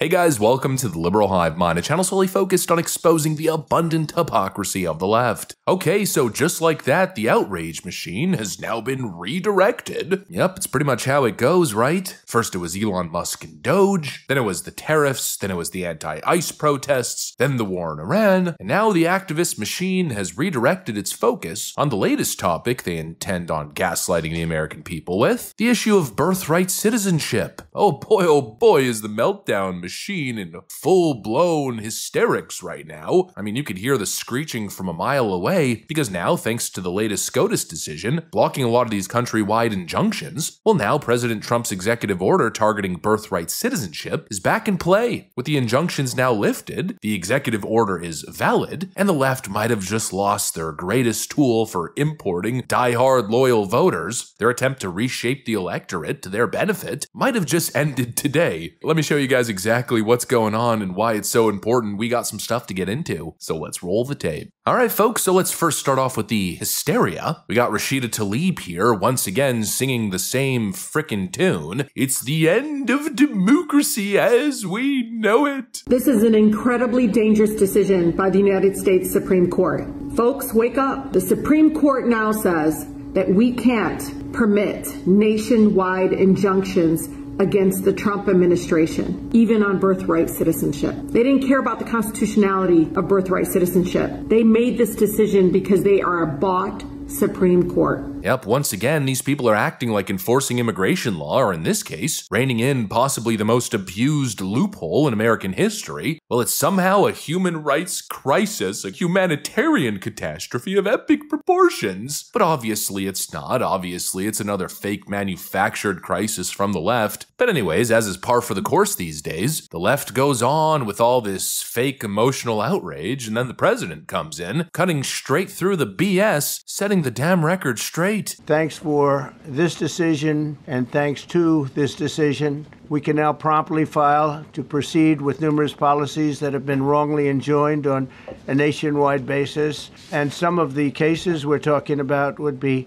Hey guys, welcome to the Liberal Hive Mind, a channel solely focused on exposing the abundant hypocrisy of the left. Okay, so just like that, the outrage machine has now been redirected. Yep, it's pretty much how it goes, right? First it was Elon Musk and Doge, then it was the tariffs, then it was the anti-ICE protests, then the war in Iran, and now the activist machine has redirected its focus on the latest topic they intend on gaslighting the American people with, the issue of birthright citizenship. Oh boy, is the meltdown machine in full-blown hysterics right now. I mean, you could hear the screeching from a mile away, because now, thanks to the latest SCOTUS decision, blocking a lot of these countrywide injunctions, well now President Trump's executive order targeting birthright citizenship is back in play. With the injunctions now lifted, the executive order is valid, and the left might have just lost their greatest tool for importing die-hard loyal voters. Their attempt to reshape the electorate to their benefit might have just ended today. Let me show you guys exactly what's going on and why it's so important. We got some stuff to get into, so let's roll the tape. Alright folks, so let's first start off with the hysteria. We got Rashida Tlaib here, once again singing the same frickin' tune. It's the end of democracy as we know it. This is an incredibly dangerous decision by the United States Supreme Court. Folks, wake up. The Supreme Court now says that we can't permit nationwide injunctions against the Trump administration, even on birthright citizenship. They didn't care about the constitutionality of birthright citizenship. They made this decision because they are a bought Supreme Court. Yep, once again, these people are acting like enforcing immigration law, or in this case, reining in possibly the most abused loophole in American history. Well, it's somehow a human rights crisis, a humanitarian catastrophe of epic proportions. But obviously it's not. Obviously it's another fake manufactured crisis from the left. But anyways, as is par for the course these days, the left goes on with all this fake emotional outrage, and then the president comes in, cutting straight through the BS, setting the damn record straight. Thanks for this decision, and thanks to this decision, we can now promptly file to proceed with numerous policies that have been wrongly enjoined on a nationwide basis. And some of the cases we're talking about would be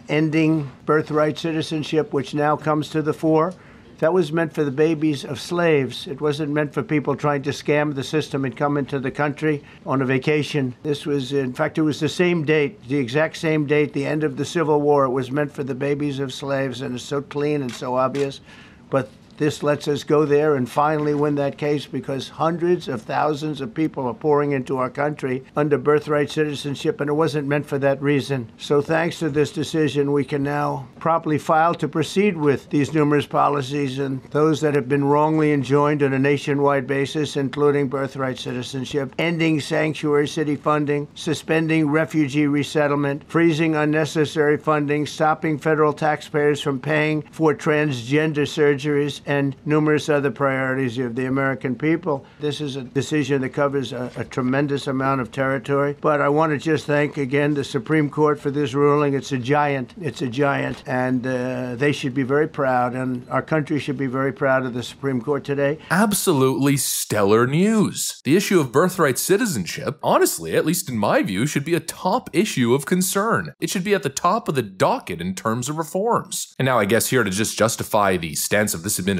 ending birthright citizenship, which now comes to the fore. That was meant for the babies of slaves. It wasn't meant for people trying to scam the system and come into the country on a vacation. This was, in fact, it was the same date, the exact same date, the end of the Civil War. It was meant for the babies of slaves, and it's so clean and so obvious. But this lets us go there and finally win that case, because hundreds of thousands of people are pouring into our country under birthright citizenship, and it wasn't meant for that reason. So thanks to this decision, we can now promptly file to proceed with these numerous policies and those that have been wrongly enjoined on a nationwide basis, including birthright citizenship, ending sanctuary city funding, suspending refugee resettlement, freezing unnecessary funding, stopping federal taxpayers from paying for transgender surgeries, and numerous other priorities of the American people. This is a decision that covers a tremendous amount of territory. But I want to just thank again the Supreme Court for this ruling. It's a giant. It's a giant. And they should be very proud, and our country should be very proud of the Supreme Court today. Absolutely stellar news. The issue of birthright citizenship, honestly, at least in my view, should be a top issue of concern. It should be at the top of the docket in terms of reforms. And now I guess here to just justify the stance of this administration,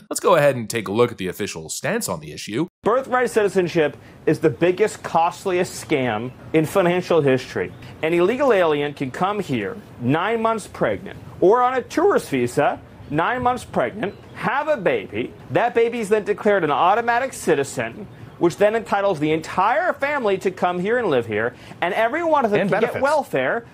let's go ahead and take a look at the official stance on the issue. Birthright citizenship is the biggest, costliest scam in financial history. An illegal alien can come here 9 months pregnant or on a tourist visa, 9 months pregnant, have a baby. That baby is then declared an automatic citizen, which then entitles the entire family to come here and live here, and every one of them can get welfare.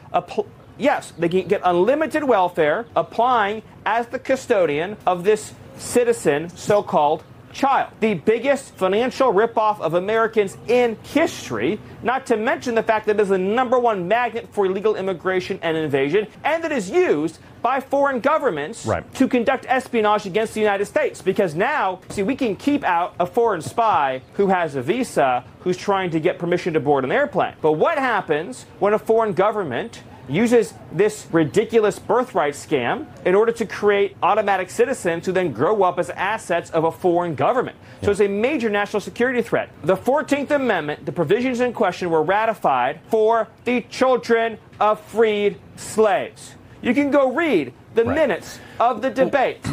Yes, they can get unlimited welfare applying as the custodian of this citizen, so-called child. The biggest financial ripoff of Americans in history, not to mention the fact that it is the #1 magnet for illegal immigration and invasion, and that is used by foreign governments to conduct espionage against the United States. Because now, see, we can keep out a foreign spy who has a visa, who's trying to get permission to board an airplane. But what happens when a foreign government uses this ridiculous birthright scam in order to create automatic citizens who then grow up as assets of a foreign government? So it's a major national security threat. The 14th Amendment, the provisions in question were ratified for the children of freed slaves. You can go read the minutes of the debate.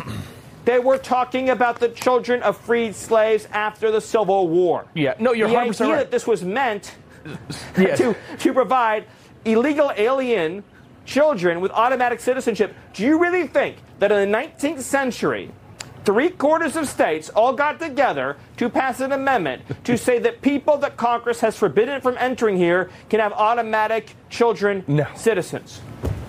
They were talking about the children of freed slaves after the Civil War. Yeah, no, you're 100% right. The idea that this was meant to provide illegal alien children with automatic citizenship. Do you really think that in the 19th century, 3/4 of states all got together to pass an amendment to say that people that Congress has forbidden from entering here can have automatic children citizens?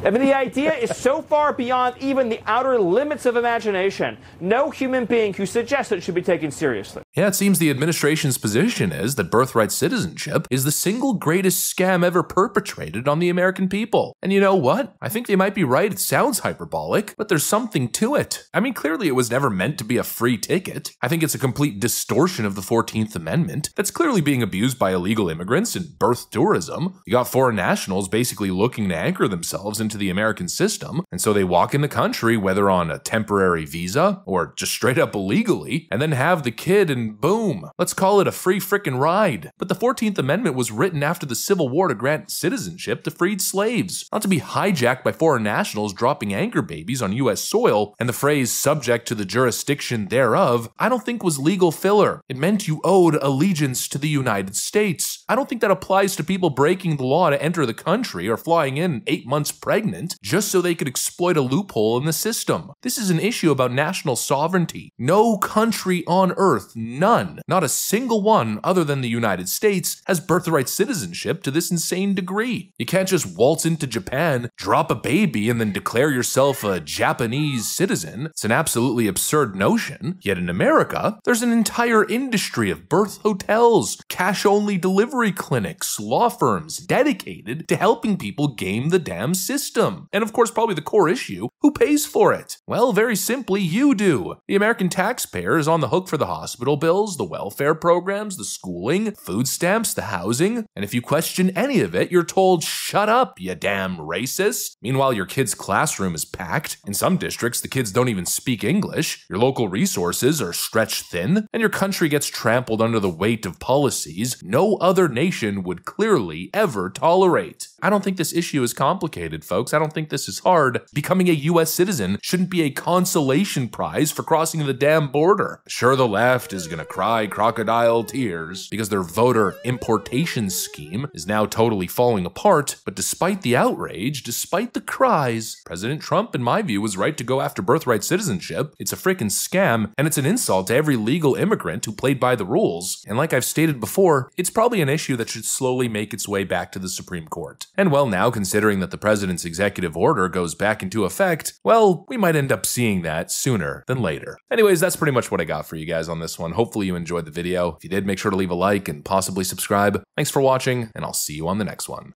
I mean, the idea is so far beyond even the outer limits of imagination. No human being who suggests it should be taken seriously. Yeah, it seems the administration's position is that birthright citizenship is the single greatest scam ever perpetrated on the American people. And you know what? I think they might be right. It sounds hyperbolic, but there's something to it. I mean, clearly it was never meant to be a free ticket. I think it's a complete distortion of the 14th Amendment that's clearly being abused by illegal immigrants and birth tourism. You got foreign nationals basically looking to anchor themselves into the American system, and so they walk in the country, whether on a temporary visa or just straight up illegally, and then have the kid and boom, let's call it a free frickin' ride. But the 14th Amendment was written after the Civil War to grant citizenship to freed slaves, not to be hijacked by foreign nationals dropping anchor babies on US soil, and the phrase subject to the jurisdiction thereof, I don't think was legal filler. It meant you owed allegiance to the United States. I don't think that applies to people breaking the law to enter the country or flying in 8 months pregnant just so they could exploit a loophole in the system. This is an issue about national sovereignty. No country on earth, none, not a single one other than the United States, has birthright citizenship to this insane degree. You can't just waltz into Japan, drop a baby, and then declare yourself a Japanese citizen. It's an absolutely absurd notion. Yet in America, there's an entire industry of birth hotels, cash-only delivery clinics, law firms dedicated to helping people game the damn system. And of course, probably the core issue, who pays for it? Well, very simply, you do. The American taxpayer is on the hook for the hospital bills, the welfare programs, the schooling, food stamps, the housing, and if you question any of it, you're told, shut up, you damn racist. Meanwhile, your kid's classroom is packed. In some districts, the kids don't even speak English, your local resources are stretched thin, and your country gets trampled under the weight of policies no other nation would clearly ever tolerate. I don't think this issue is complicated, folks. I don't think this is hard. Becoming a US citizen shouldn't be a consolation prize for crossing the damn border. Sure, the left is gonna cry crocodile tears because their voter importation scheme is now totally falling apart, but despite the outrage, despite the cries, President Trump, in my view, was right to go after birthright citizenship. It's a freaking scam, and it's an insult to every legal immigrant who played by the rules. And like I've stated before, it's probably an issue that should slowly make its way back to the Supreme Court. And well, now considering that the president's executive order goes back into effect, well, we might end up seeing that sooner than later. Anyways, that's pretty much what I got for you guys on this one. Hopefully you enjoyed the video. If you did, make sure to leave a like and possibly subscribe. Thanks for watching, and I'll see you on the next one.